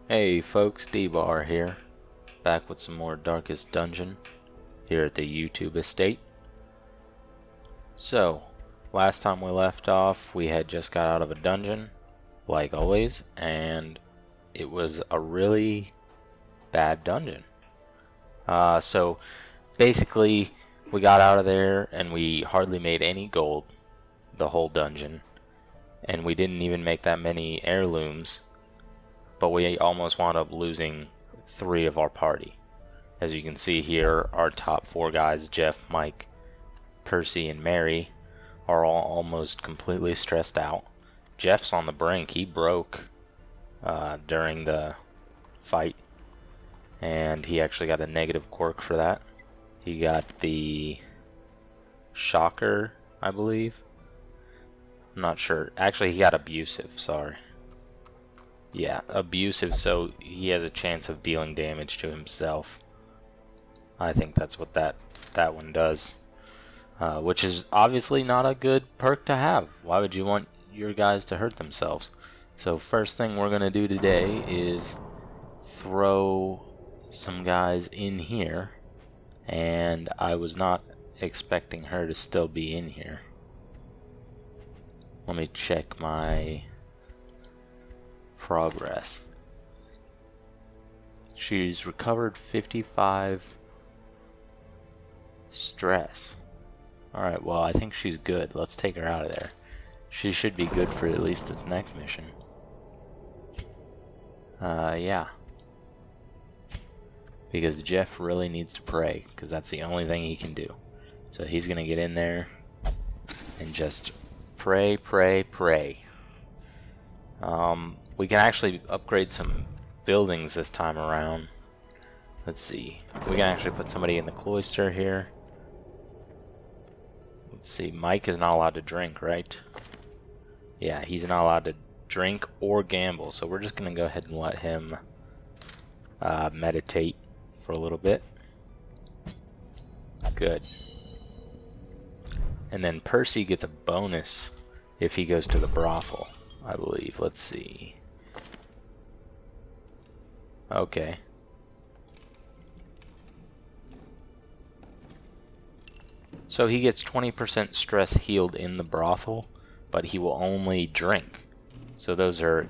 Hey folks, D-Bar here, back with some more Darkest Dungeon here at the YouTube estate. So, last time we left off, we had just got out of a dungeon, like always, and it was a really bad dungeon. So, basically, we got out of there and we hardly made any gold the whole dungeon, and we didn't even make that many heirlooms. But we almost wound up losing 3 of our party. As you can see here, our top 4 guys, Jeff, Mike, Percy, and Mary, are all almost completely stressed out. Jeff's on the brink. He broke during the fight, and he actually got a negative quirk for that. He got the shocker, I believe. I'm not sure. Actually, he got abusive, sorry. Yeah, abusive, so he has a chance of dealing damage to himself. I think that's what that one does. Which is obviously not a good perk to have. Why would you want your guys to hurt themselves? So first thing we're going to do today is throw some guys in here. And I was not expecting her to still be in here. Let me check my progress. She's recovered 55 stress. Alright, well, I think she's good. Let's take her out of there. She should be good for at least this next mission. Yeah. Because Jeff really needs to pray, because that's the only thing he can do. So he's gonna get in there and just pray, pray, pray. We can actually upgrade some buildings this time around. Let's see. We can actually put somebody in the cloister here. Let's see. Mike is not allowed to drink, right? Yeah, he's not allowed to drink or gamble. So we're just going to go ahead and let him meditate for a little bit. Good. And then Percy gets a bonus if he goes to the brothel, I believe. Let's see. Okay. So he gets 20% stress healed in the brothel, but he will only drink. So those are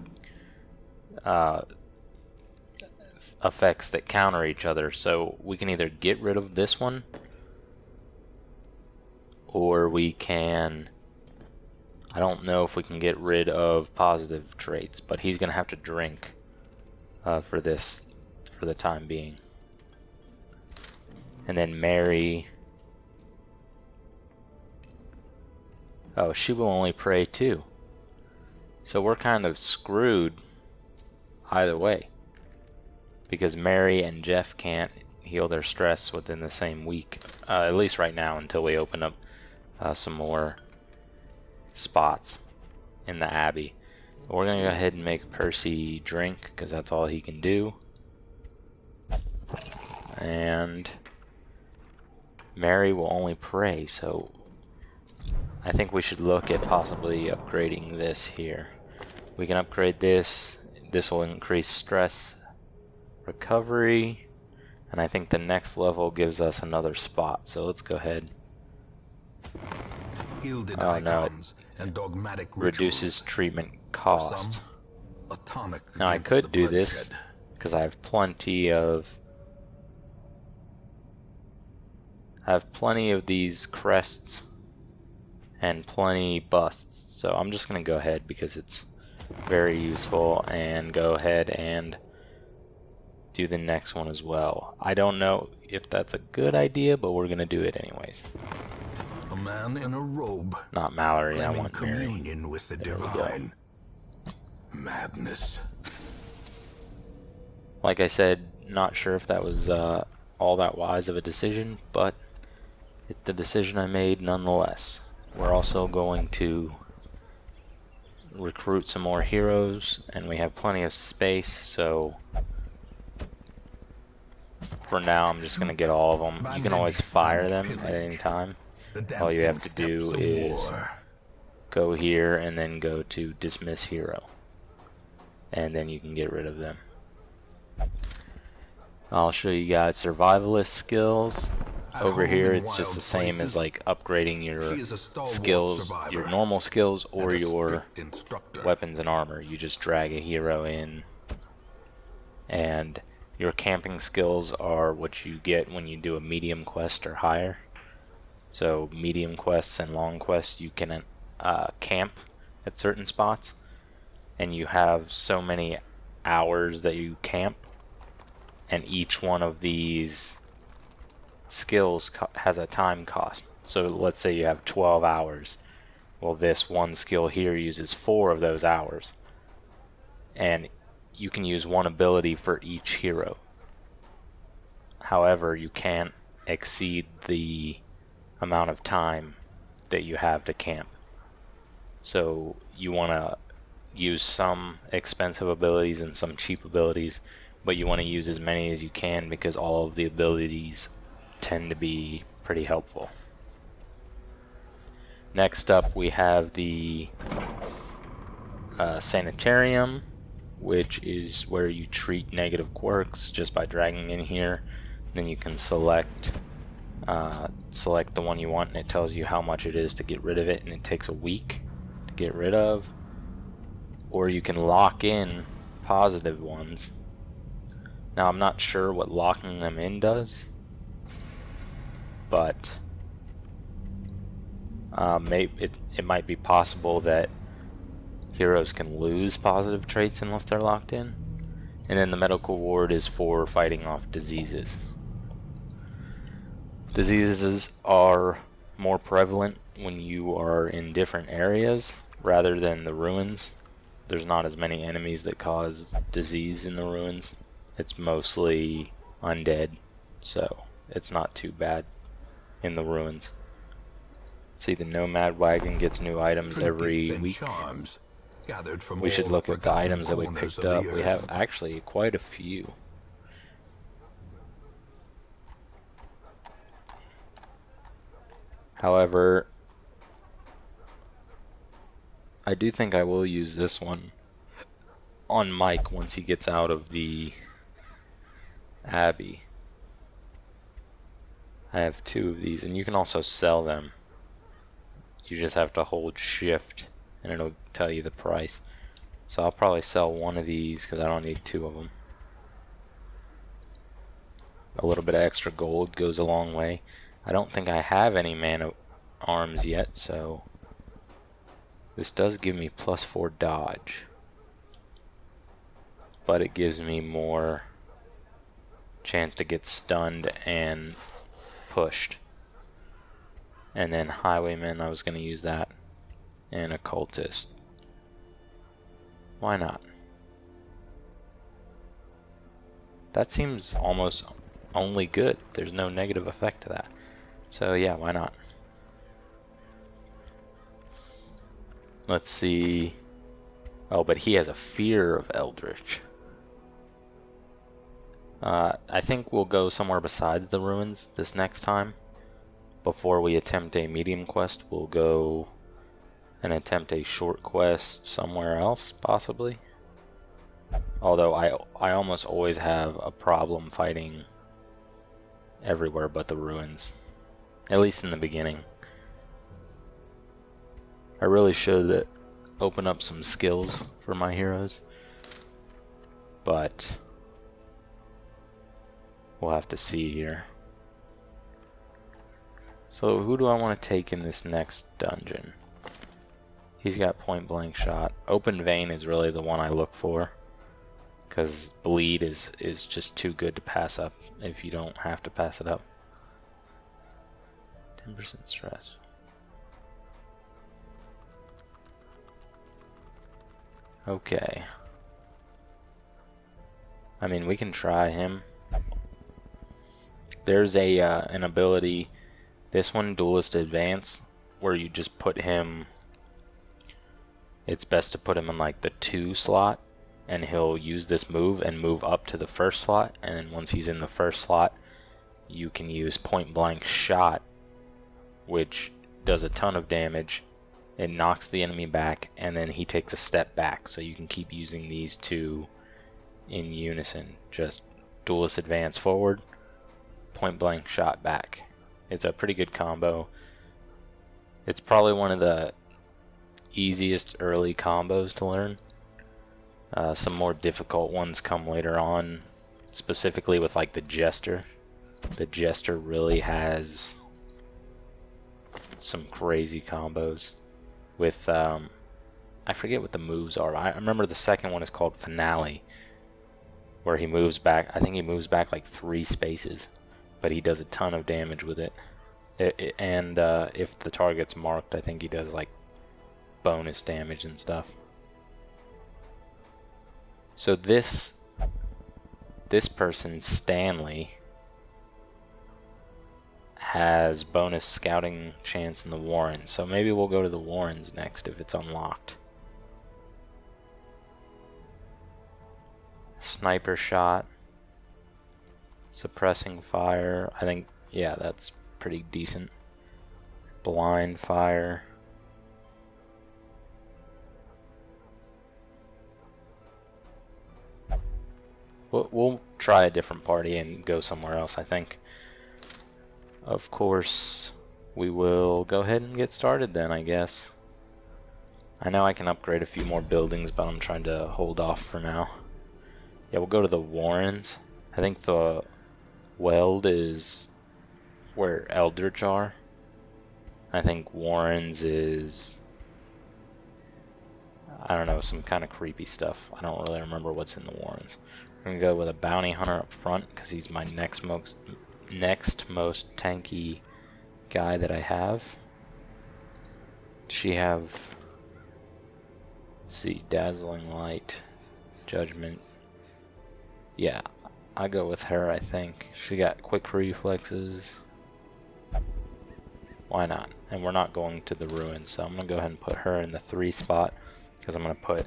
effects that counter each other. So we can either get rid of this one, or we can... I don't know if we can get rid of positive traits, but he's going to have to drink for the time being. And then Mary, oh, she will only pray too. So we're kind of screwed either way, because Mary and Jeff can't heal their stress within the same week, at least right now, until we open up some more spots in the Abbey. We're gonna go ahead and make Percy drink, because that's all he can do. And Mary will only pray, so I think we should look at possibly upgrading this here. We can upgrade this. This will increase stress recovery, and I think the next level gives us another spot, so let's go ahead. Oh no, it reduces treatment cost. Now I could do this because I have plenty of these crests and plenty busts, so I'm just gonna go ahead because it's very useful and go ahead and do the next one as well. I don't know if that's a good idea, but we're gonna do it anyways. A man in a robe. Not Mallory, I want Mary. Communion with the divine. Madness. Like I said, not sure if that was all that wise of a decision, but it's the decision I made nonetheless. We're also going to recruit some more heroes, and we have plenty of space, so for now I'm just going to get all of them. You can always fire them at any time. All you have to do is go here and then go to dismiss hero, and then you can get rid of them. I'll show you guys survivalist skills. At Over home here in it's just wild the same as places, like upgrading your she is a stalwart skills, your survivor normal skills or and a your strict instructor. weapons and armor. You just drag a hero in, and your camping skills are what you get when you do a medium quest or higher. So medium quests and long quests, you can camp at certain spots, and you have so many hours that you camp, and each one of these skills has a time cost. So let's say you have 12 hours. Well, this one skill here uses 4 of those hours, and you can use one ability for each hero. However, you can't exceed the amount of time that you have to camp. So you want to use some expensive abilities and some cheap abilities, but you want to use as many as you can because all of the abilities tend to be pretty helpful. Next up we have the sanitarium, which is where you treat negative quirks just by dragging in here. Then you can select the one you want, and it tells you how much it is to get rid of it, and it takes a week to get rid of. Or you can lock in positive ones. Now I'm not sure what locking them in does, but it might be possible that heroes can lose positive traits unless they're locked in. And then the medical ward is for fighting off diseases. Diseases are more prevalent when you are in different areas rather than the ruins. There's not as many enemies that cause disease in the ruins. It's mostly undead, so it's not too bad in the ruins. See, the nomad wagon gets new items every week. We should look at the items that we picked up. We have actually quite a few. However, I do think I will use this one on Mike once he gets out of the Abbey. I have 2 of these, and you can also sell them. You just have to hold shift and it'll tell you the price. So I'll probably sell one of these because I don't need 2 of them. A little bit of extra gold goes a long way. I don't think I have any man arms yet, so this does give me +4 dodge, but it gives me more chance to get stunned and pushed. And then highwayman, I was going to use that, and occultist. Why not? That seems almost only good. There's no negative effect to that. So yeah, why not? Let's see. Oh, but he has a fear of Eldritch. I think we'll go somewhere besides the ruins this next time. Before we attempt a medium quest, we'll go and attempt a short quest somewhere else, possibly. Although I almost always have a problem fighting everywhere but the ruins. At least in the beginning. I really should open up some skills for my heroes, but we'll have to see here. So who do I want to take in this next dungeon? He's got point blank shot. Open vein is really the one I look for, because bleed is just too good to pass up if you don't have to pass it up. 10% stress. Okay. I mean, we can try him. There's an ability, this one, Duelist Advance, where you just put him, it's best to put him in like the 2 slot, and he'll use this move and move up to the 1st slot, and then once he's in the 1st slot, you can use point blank shot, which does a ton of damage. It knocks the enemy back, and then he takes a step back, so you can keep using these 2 in unison. Just duelist advance forward, point blank shot back. It's a pretty good combo. It's probably one of the easiest early combos to learn. Some more difficult ones come later on, specifically with like the Jester. The Jester really has some crazy combos with I forget what the moves are. I remember the second one is called Finale, where he moves back. I think he moves back like 3 spaces, but he does a ton of damage with it. And if the target's marked, I think he does like bonus damage and stuff. So this person, Stanley, has bonus scouting chance in the Warrens. So maybe we'll go to the Warrens next if it's unlocked. Sniper shot, suppressing fire. I think, yeah, that's pretty decent. Blind fire. We'll try a different party and go somewhere else, I think. Of course, we will go ahead and get started then, I guess. I know I can upgrade a few more buildings, but I'm trying to hold off for now. Yeah, we'll go to the Warrens. I think the Weld is where Eldritch are. I think Warrens is, I don't know, some kind of creepy stuff. I don't really remember what's in the Warrens. I'm gonna go with a Bounty Hunter up front because he's my next most tanky guy that I have. Does she have, let's see, Dazzling Light, Judgment. Yeah, I go with her, I think. She got quick reflexes. Why not? And we're not going to the ruins, so I'm gonna go ahead and put her in the 3 spot because I'm gonna put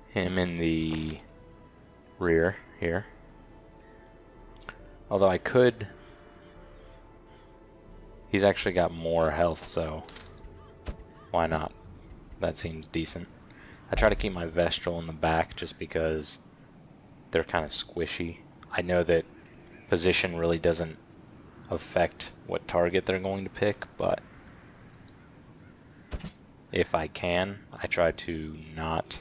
him in the rear here. Although I could, he's actually got more health, so why not? That seems decent. I try to keep my Vestral in the back just because they're kind of squishy. I know that position really doesn't affect what target they're going to pick, but if I can, I try to not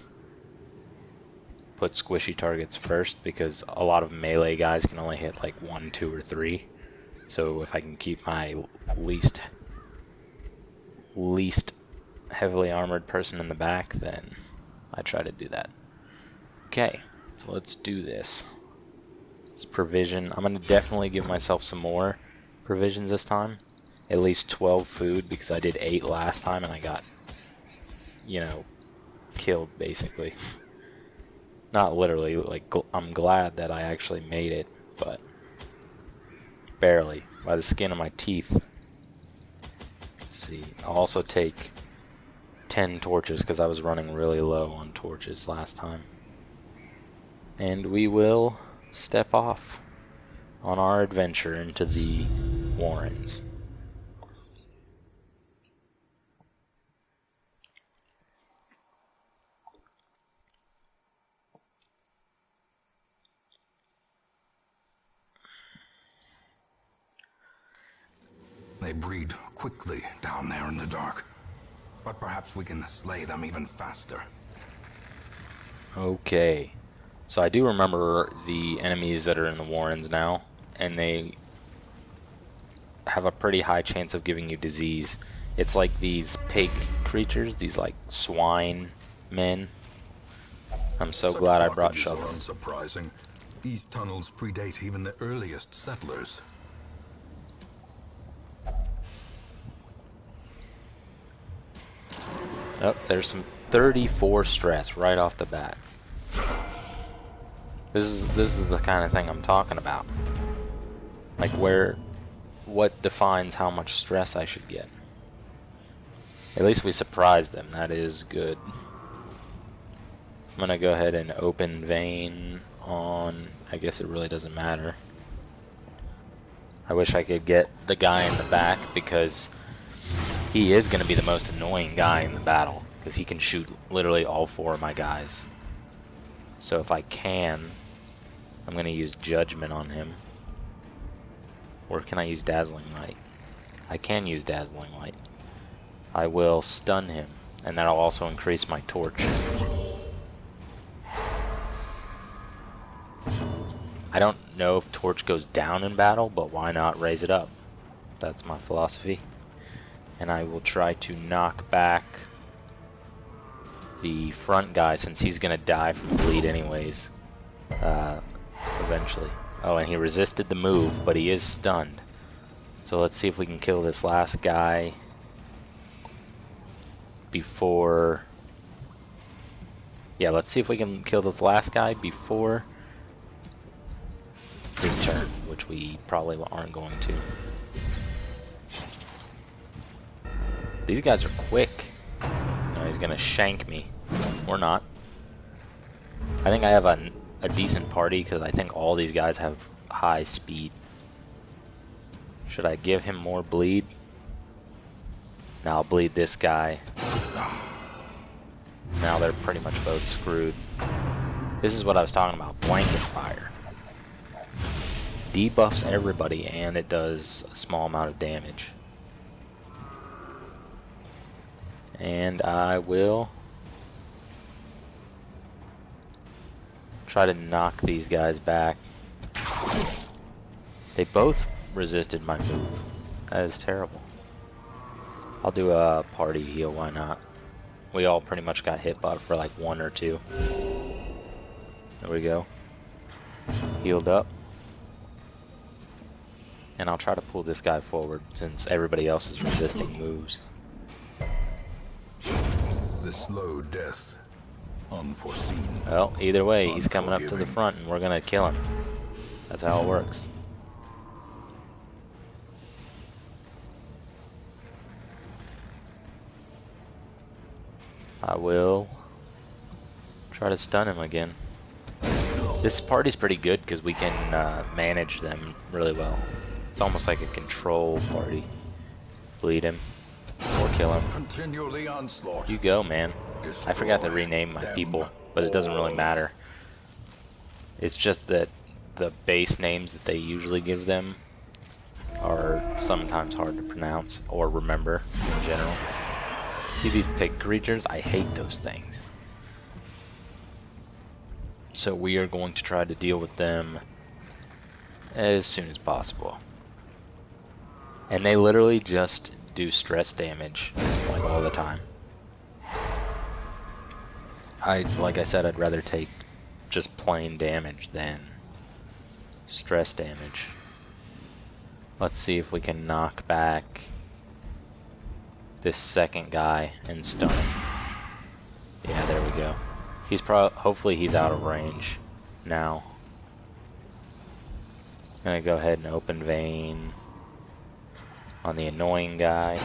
put squishy targets first because a lot of melee guys can only hit like 1, 2, or 3. So if I can keep my least heavily armored person in the back, then I try to do that. Okay, so let's do this. Let's provision. I'm gonna definitely give myself some more provisions this time. At least 12 food because I did 8 last time and I got, you know, killed basically. Not literally, like, I'm glad that I actually made it, but barely, by the skin of my teeth. Let's see, I'll also take 10 torches because I was running really low on torches last time. And we will step off on our adventure into the Warrens. They breed quickly down there in the dark. But perhaps we can slay them even faster. Okay. So I do remember the enemies that are in the Warrens now, and they have a pretty high chance of giving you disease. It's like these pig creatures, these like swine men. I'm so glad I brought shovels. Unsurprising. These tunnels predate even the earliest settlers. Oh, there's some 34 stress right off the bat. This is the kind of thing I'm talking about. Like what defines how much stress I should get. At least we surprised them, that is good. I'm gonna go ahead and open vein on, I guess it really doesn't matter. I wish I could get the guy in the back because he is going to be the most annoying guy in the battle because he can shoot literally all 4 of my guys. So if I can, I'm going to use Judgment on him. Or can I use Dazzling Light? I can use Dazzling Light. I will stun him, and that'll also increase my torch. I don't know if torch goes down in battle, but why not raise it up? That's my philosophy. And I will try to knock back the front guy, since he's gonna die from bleed anyways, eventually. Oh, and he resisted the move, but he is stunned. So let's see if we can kill this last guy before... Yeah, let's see if we can kill this last guy before his turn, which we probably aren't going to. These guys are quick. No, he's gonna shank me. Or not. I think I have a decent party because I think all these guys have high speed. Should I give him more bleed? Now I'll bleed this guy. Now they're pretty much both screwed. This is what I was talking about. Blanket fire. Debuffs everybody and it does a small amount of damage. And I will try to knock these guys back. They both resisted my move. That is terrible. I'll do a party heal, why not? We all pretty much got hit by for like 1 or 2. There we go. Healed up. And I'll try to pull this guy forward since everybody else is resisting moves. The slow death, unforeseen. Well, either way, he's coming up to the front and we're gonna kill him. That's how it works. I will try to stun him again. This party's pretty good because we can manage them really well. It's almost like a control party. Bleed him or kill him. Continually onslaught. You go, man. I forgot to rename my people, but it doesn't really matter. It's just that the base names that they usually give them are sometimes hard to pronounce or remember in general. See these pig creatures? I hate those things. So we are going to try to deal with them as soon as possible. And they literally just do stress damage like all the time. Like I said, I'd rather take just plain damage than stress damage. Let's see if we can knock back this second guy and stun him. Yeah, there we go. He's hopefully he's out of range now. Gonna go ahead and open vein on the annoying guy.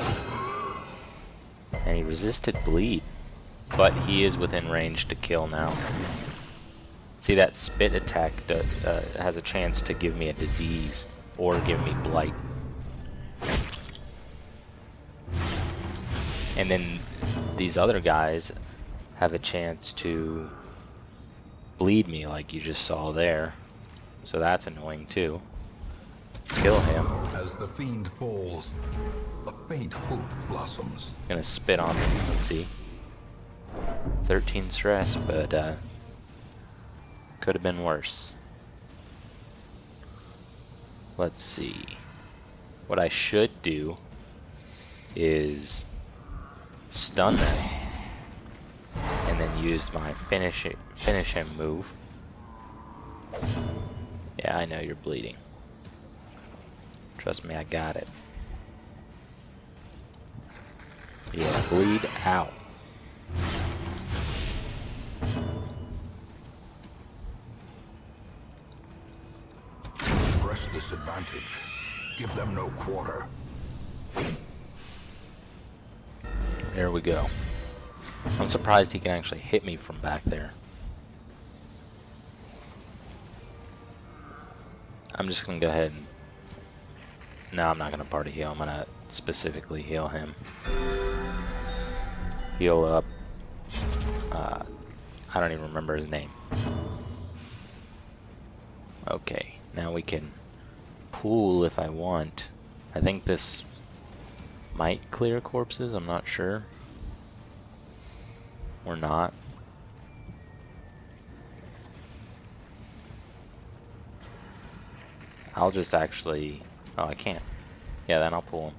And he resisted bleed, but he is within range to kill now. See, that spit attack has a chance to give me a disease or give me blight. And then these other guys have a chance to bleed me like you just saw there. So that's annoying too. Kill him. As the fiend falls, a faint hope blossoms. Gonna spit on him, let's see. 13 stress, but could have been worse. Let's see. What I should do is stun them and then use my finish him move. Yeah, I know you're bleeding. Trust me, I got it. Yeah, bleed out. Press this advantage. Give them no quarter. There we go. I'm surprised he can actually hit me from back there. I'm just gonna go ahead and... No, I'm not gonna party heal. I'm gonna specifically heal him. Heal up. I don't even remember his name. Okay, now we can pool if I want. I think this might clear corpses, I'm not sure. Or not. I'll just actually... Oh, I can't. Yeah, then I'll pull him.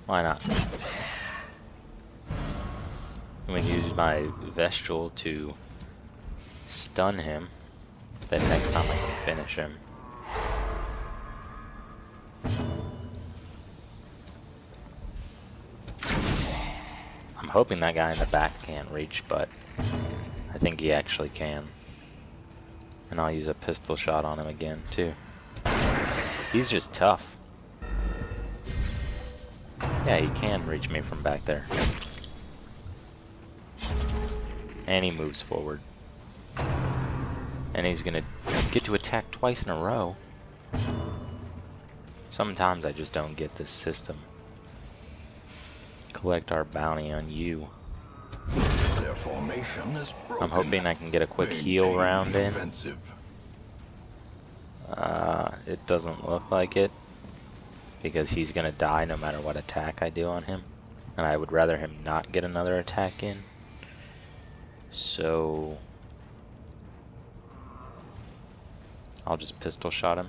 Why not? I'm going to use my Vestial to stun him. Then next time I can finish him. I'm hoping that guy in the back can't reach, but I think he actually can. And I'll use a pistol shot on him again, too. He's just tough. Yeah, he can reach me from back there. And he moves forward. And he's gonna get to attack twice in a row. Sometimes I just don't get this system. Collect our bounty on you. Their formation is broken. I'm hoping I can get a quick heal round in. It doesn't look like it, because he's gonna die no matter what attack I do on him, and I would rather him not get another attack in. So I'll just pistol shot him.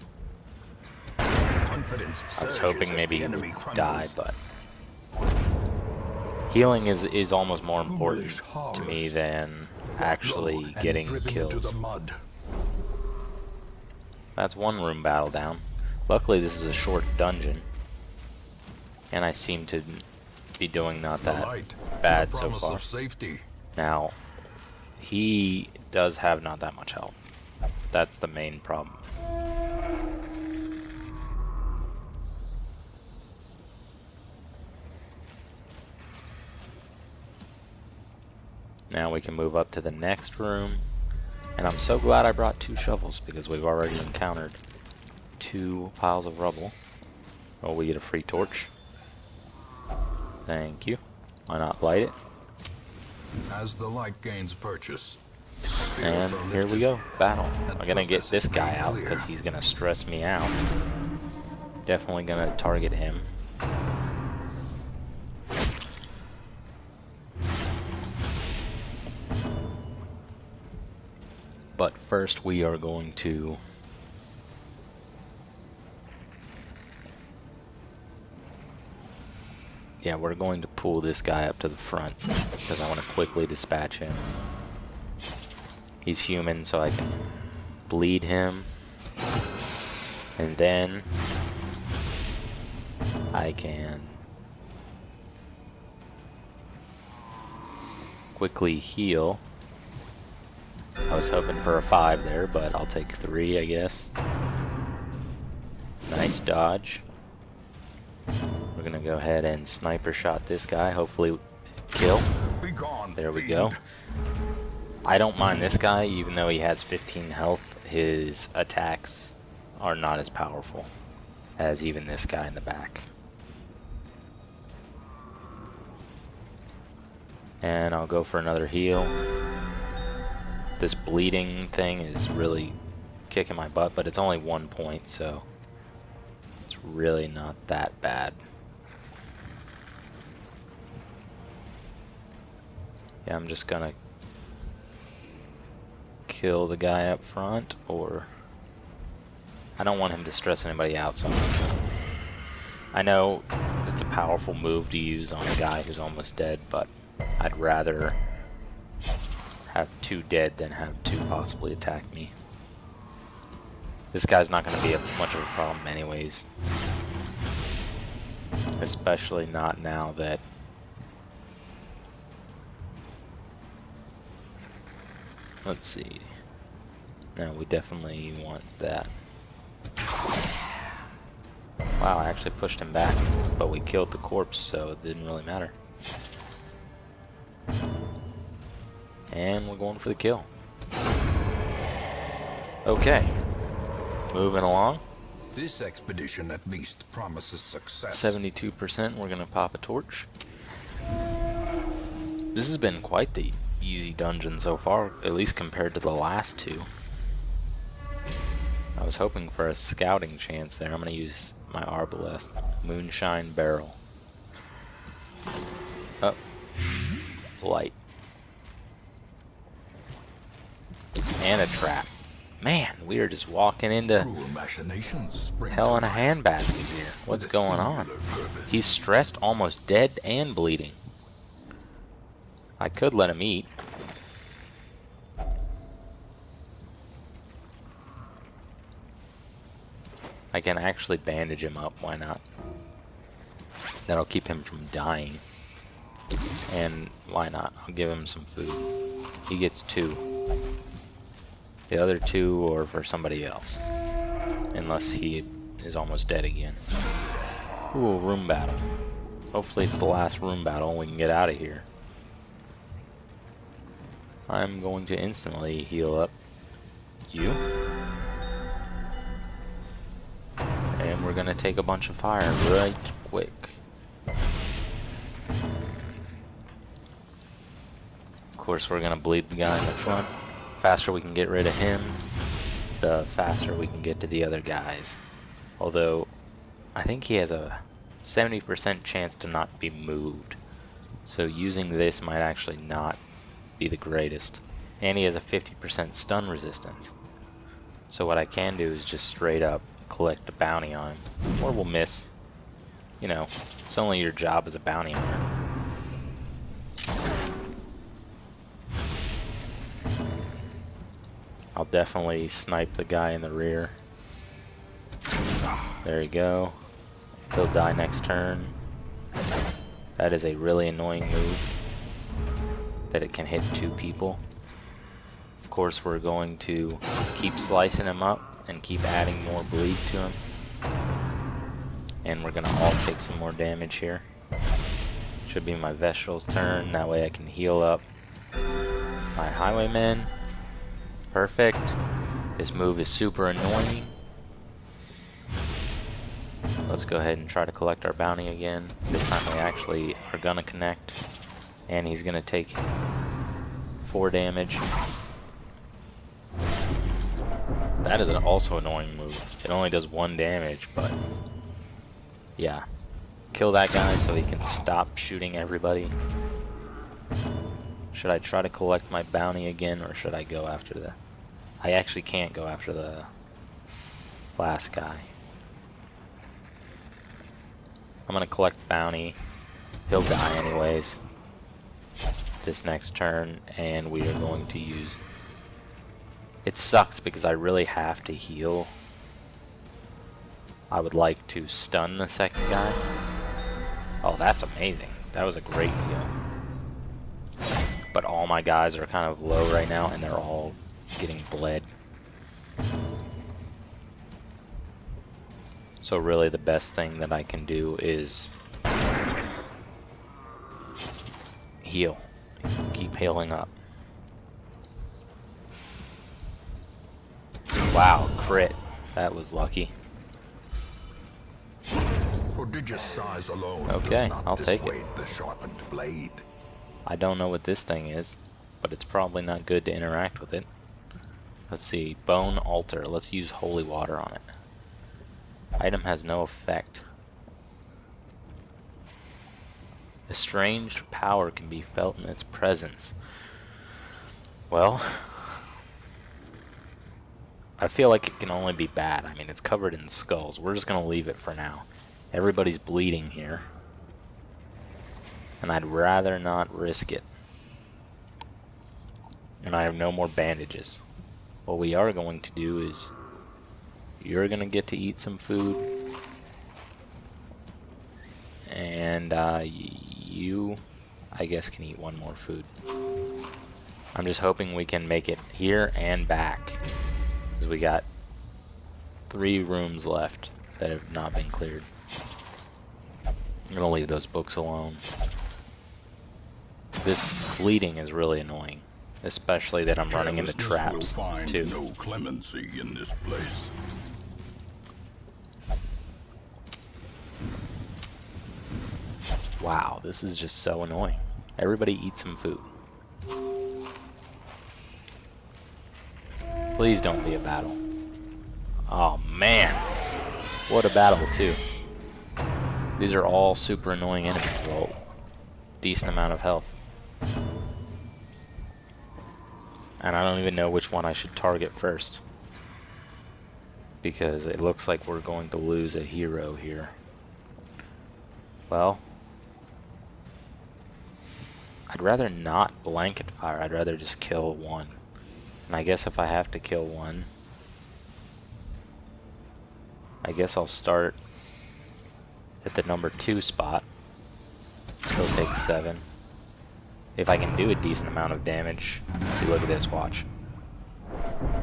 I was hoping maybe he would die, but healing is almost more important to me than actually getting kills. That's one room battle down. Luckily this is a short dungeon, and I seem to be doing not that bad so far. Now, he does have not that much health. That's the main problem. Now we can move up to the next room. And I'm so glad I brought 2 shovels, because we've already encountered 2 piles of rubble. Oh, we get a free torch. Thank you. Why not light it? As the light gains purchase. And here we go. Battle. I'm gonna get this guy out because he's gonna stress me out. Definitely gonna target him. But first we are going to we're going to pull this guy up to the front because I want to quickly dispatch him. He's human, so I can bleed him, and then I can quickly heal. I was hoping for a 5 there, but I'll take 3, I guess. Nice dodge. We're gonna go ahead and sniper shot this guy, hopefully kill. There we go. I don't mind this guy, even though he has 15 health. His attacks are not as powerful as even this guy in the back. And I'll go for another heal. This bleeding thing is really kicking my butt, but it's only 1 point, so it's really not that bad. Yeah, I'm just gonna kill the guy up front, or I don't want him to stress anybody out, so I'm gonna kill him. I know it's a powerful move to use on a guy who's almost dead, but I'd rather have 2 dead than have 2 possibly attack me. This guy's not going to be much of a problem anyways. Especially not now that let's see. No, we definitely want that. Wow, I actually pushed him back, but we killed the corpse, so it didn't really matter. And we're going for the kill. Okay. Moving along. This expedition at least promises success. 72%, we're gonna pop a torch. This has been quite the easy dungeon so far, at least compared to the last 2. I was hoping for a scouting chance there. I'm going to use my arbalest. Moonshine barrel. Oh. Light. And a trap. Man, we are just walking into hell in a handbasket here. What's going on? He's stressed, almost dead, and bleeding. I could let him eat. I can actually bandage him up, why not? That'll keep him from dying. And why not? I'll give him some food. He gets 2. The other 2 are for somebody else. Unless he is almost dead again. Ooh, room battle. Hopefully it's the last room battle and we can get out of here. I'm going to instantly heal up you. And we're gonna take a bunch of fire right quick. Of course we're gonna bleed the guy in the front. Faster we can get rid of him, the faster we can get to the other guys. Although, I think he has a 70% chance to not be moved. So using this might actually not be the greatest. And he has a 50% stun resistance. So what I can do is just straight up collect a bounty on him. Or we'll miss. You know, it's only your job as a bounty hunter. I'll definitely snipe the guy in the rear. There you go. He'll die next turn. That is a really annoying move. That it can hit 2 people. Of course we're going to keep slicing him up and keep adding more bleed to him. And we're gonna all take some more damage here. Should be my Vestral's turn, that way I can heal up my highwaymen. Perfect. This move is super annoying. Let's go ahead and try to collect our bounty again. This time we actually are gonna connect. And he's gonna take 4 damage. That is also an annoying move. It only does 1 damage, but yeah. Kill that guy so he can stop shooting everybody. Should I try to collect my bounty again, or should I go after the... I actually can't go after the last guy. I'm gonna collect bounty. He'll die anyways this next turn, and we are going to use... It sucks because I really have to heal. I would like to stun the second guy. Oh, that's amazing. That was a great heal. But all my guys are kind of low right now, and they're all getting bled. So really the best thing that I can do is heal. Keep healing up. Wow, crit. That was lucky. Prodigious size alone okay, does not I'll take it. the sharpened blade. I don't know what this thing is, but it's probably not good to interact with it. Let's see, bone altar. Let's use holy water on it. Item has no effect. A strange power can be felt in its presence. Well, I feel like it can only be bad. I mean, it's covered in skulls. We're just gonna leave it for now. Everybody's bleeding here. And I'd rather not risk it. And I have no more bandages. What we are going to do is, you're gonna get to eat some food, and you, I guess, can eat 1 more food. I'm just hoping we can make it here and back, because we got 3 rooms left that have not been cleared. I'm gonna leave those books alone. This bleeding is really annoying, especially that I'm running into traps too. No clemency in this place. Wow, this is just so annoying. Everybody eat some food. Please don't be a battle. Oh, What a battle, too. These are all super annoying enemies. Well, decent amount of health. And I don't even know which one I should target first, because it looks like we're going to lose a hero here. Well, I'd rather not blanket fire. I'd rather just kill one. And I guess if I have to kill one, I guess I'll start at the number 2 spot. He'll take 7. If I can do a decent amount of damage. See, look at this, watch.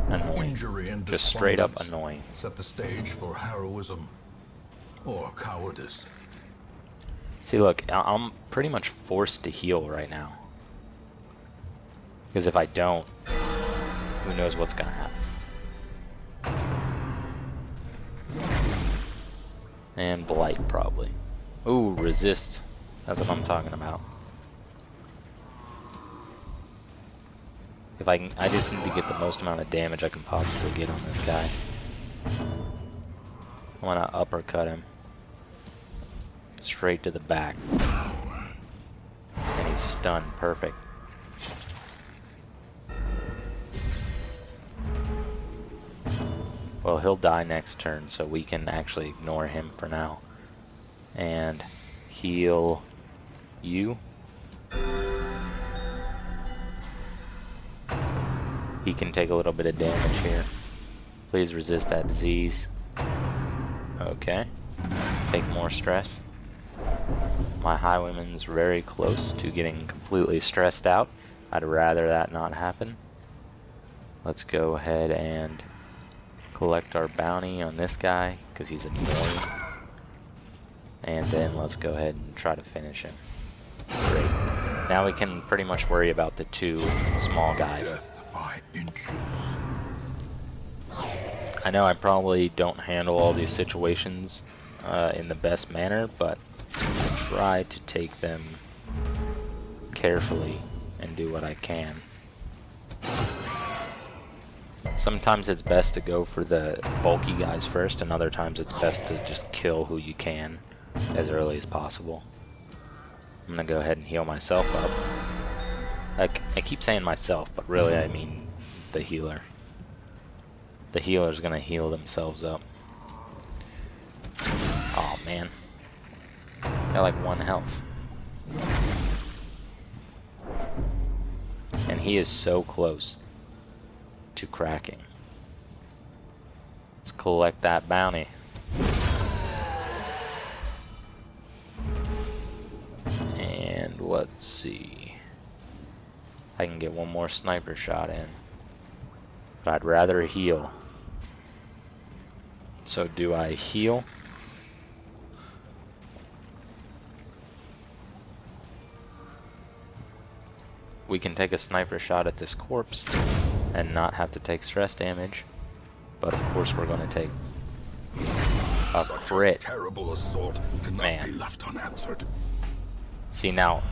Annoying. Injury and Just straight up despondence annoying. set the stage for heroism or cowardice. See, look, I'm pretty much forced to heal right now. Because if I don't, who knows what's gonna happen. And blight, probably. Ooh, resist. That's what I'm talking about. If I can, I just need to get the most amount of damage I can possibly get on this guy. I want to uppercut him straight to the back, and he's stunned. Perfect. Well, he'll die next turn, so we can actually ignore him for now and heal you. He can take a little bit of damage here. Please resist that disease. Okay. Take more stress. My highwayman's very close to getting completely stressed out. I'd rather that not happen. Let's go ahead and collect our bounty on this guy, because he's annoying. And then let's go ahead and try to finish him. Great. Now we can pretty much worry about the 2 small guys. By inches. I know I probably don't handle all these situations in the best manner, but I try to take them carefully and do what I can. Sometimes it's best to go for the bulky guys first, and other times it's best to just kill who you can as early as possible. I'm gonna go ahead and heal myself up. I keep saying myself, but really I mean the healer. The healer's gonna heal themselves up. Oh man. Got like 1 health. And he is so close to cracking. Let's collect that bounty. And let's see. I can get 1 more sniper shot in. But I'd rather heal. So do I heal? We can take a sniper shot at this corpse and not have to take stress damage. But of course we're going to take a crit. Terrible assault cannot Man. be left unanswered. See, now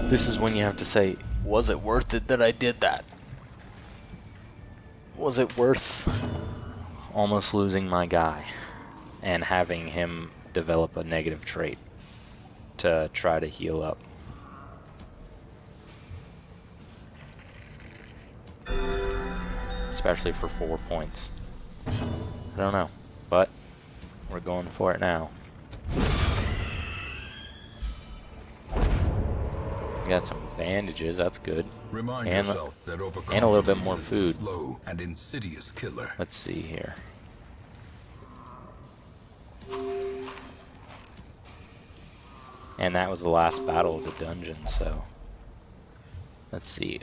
this is when you have to say, was it worth it that I did that? Was it worth almost losing my guy and having him develop a negative trait to try to heal up? Especially for 4 points. I don't know, but we're going for it now. Got some bandages, that's good. Remind And yourself that a little bit more overconfidence is food. a slow and insidious killer. Let's see here. And that was the last battle of the dungeon, so let's see.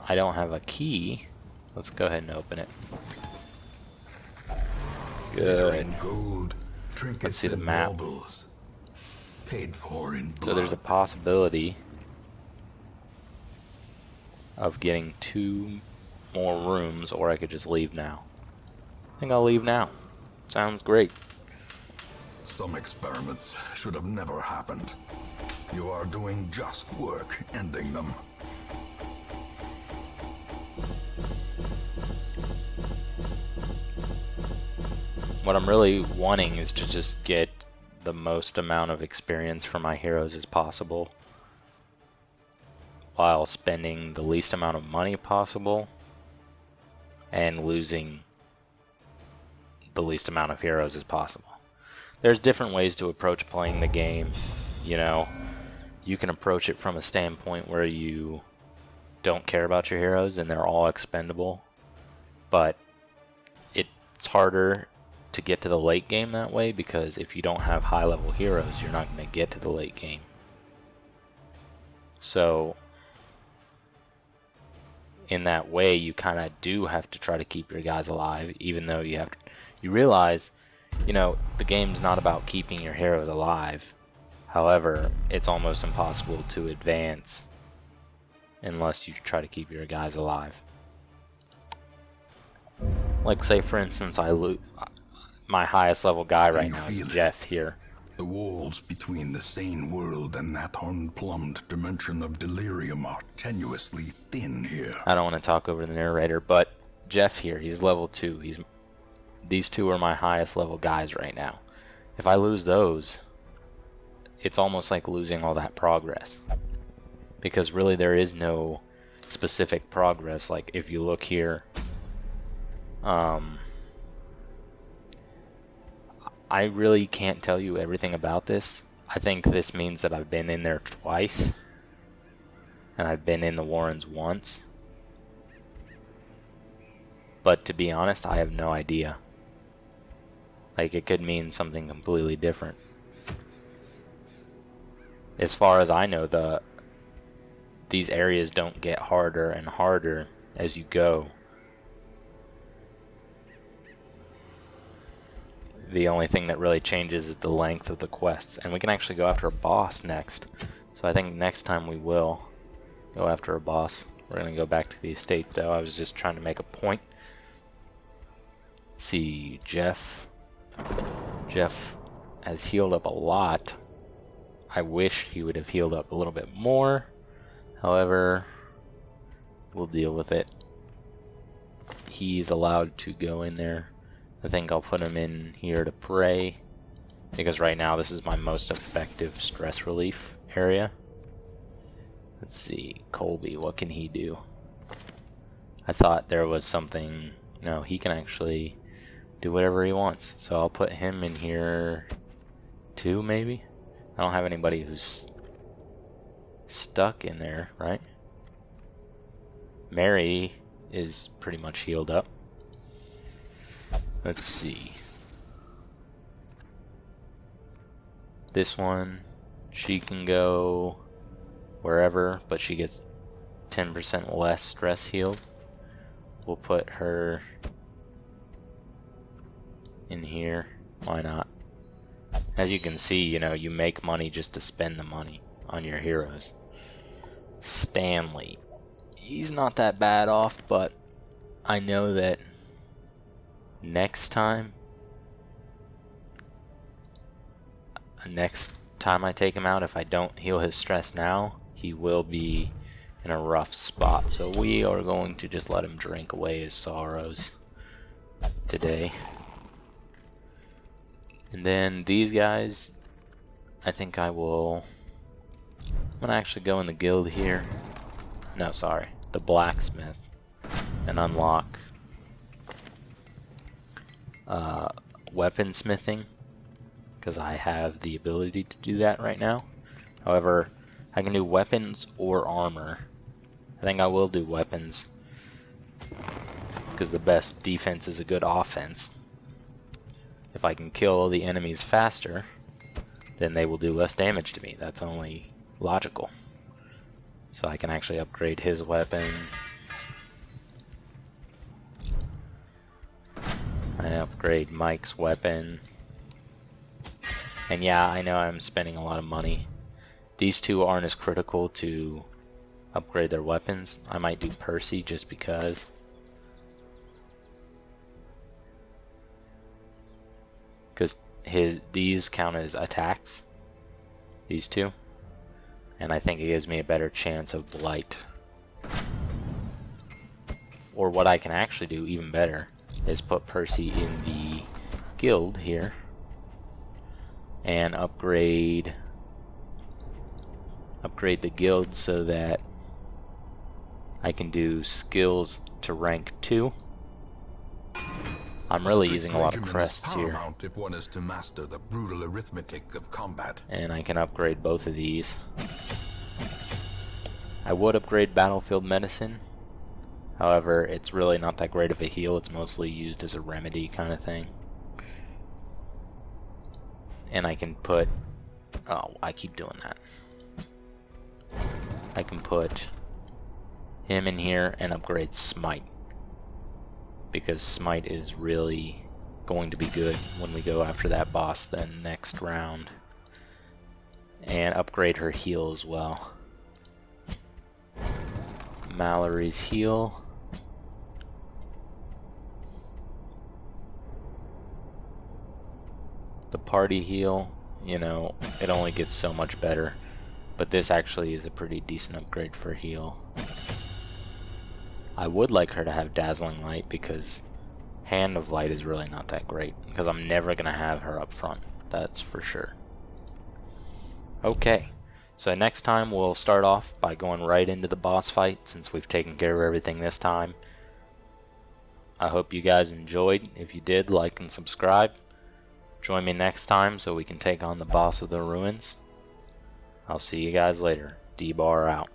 I don't have a key. Let's go ahead and open it. Good. Gold, Let's see the map. Baubles, paid for in blood. So there's a possibility of getting 2 more rooms, or I could just leave now. I think I'll leave now. Sounds great. Some experiments should have never happened. You are doing just work ending them. what I'm really wanting is to just get the most amount of experience for my heroes as possible, while spending the least amount of money possible and losing the least amount of heroes as possible. There's different ways to approach playing the game. You know, you can approach it from a standpoint where you don't care about your heroes and they're all expendable, but it's harder to get to the late game that way, because if you don't have high level heroes, you're not going to get to the late game. So in that way, you kind of do have to try to keep your guys alive, even though you realize, you know, the game's not about keeping your heroes alive. However, it's almost impossible to advance unless you try to keep your guys alive. Like, say for instance, my highest level guy right now is Jeff here. The walls between the sane world and that unplumbed dimension of delirium are tenuously thin here. I don't want to talk over the narrator, but Jeff here, he's level 2. These two are my highest level guys right now. If I lose those, it's almost like losing all that progress. Because really there is no specific progress. Like if you look here, I really can't tell you everything about this. I think this means that I've been in there twice, and I've been in the Warrens once. But to be honest, I have no idea. Like, it could mean something completely different. As far as I know, these areas don't get harder and harder as you go. The only thing that really changes is the length of the quests. And we can actually go after a boss next. So I think next time we will go after a boss. We're going to go back to the estate though. I was just trying to make a point. Let's see, Jeff. Jeff has healed up a lot. I wish he would have healed up a little bit more. However, we'll deal with it. He's allowed to go in there. I think I'll put him in here to pray, because right now this is my most effective stress relief area. Let's see, Colby, what can he do? I thought there was something. No, he can actually do whatever he wants. So I'll put him in here too, maybe? I don't have anybody who's stuck in there, right? Mary is pretty much healed up. Let's see. This one, she can go wherever, but she gets 10% less stress healed. We'll put her in here. Why not? As you can see, you know, you make money just to spend the money on your heroes. Stanley. He's not that bad off, but I know that next time I take him out, if I don't heal his stress now, he will be in a rough spot. So we are going to just let him drink away his sorrows today. And then these guys, I think I'm gonna actually go in the guild here. No, sorry, the blacksmith, and unlock weaponsmithing, because I have the ability to do that right now. However, I can do weapons or armor. I think I will do weapons, because the best defense is a good offense. If I can kill the enemies faster, then they will do less damage to me. That's only logical. So I can actually upgrade his weapon. I upgrade Mike's weapon. And yeah, I know I'm spending a lot of money. These two aren't as critical to upgrade their weapons. I might do Percy just because. Because these count as attacks. These two. And I think it gives me a better chance of blight. Or what I can actually do even better is put Percy in the guild here and upgrade the guild so that I can do skills to rank 2. I'm really using a lot of crests here. If one is to master the brutal arithmetic of combat. And I can upgrade both of these. I would upgrade battlefield medicine. However, it's really not that great of a heal. It's mostly used as a remedy kind of thing. And I can put... oh, I keep doing that. I can put him in here and upgrade Smite. Because Smite is really going to be good when we go after that boss then next round. And upgrade her heal as well. Mallory's heal. The party heal, you know, it only gets so much better. But this actually is a pretty decent upgrade for heal. I would like her to have Dazzling Light because Hand of Light is really not that great. Because I'm never going to have her up front, that's for sure. Okay, so next time we'll start off by going right into the boss fight since we've taken care of everything this time. I hope you guys enjoyed. If you did, like and subscribe. Join me next time so we can take on the boss of the ruins. I'll see you guys later. D-Bar out.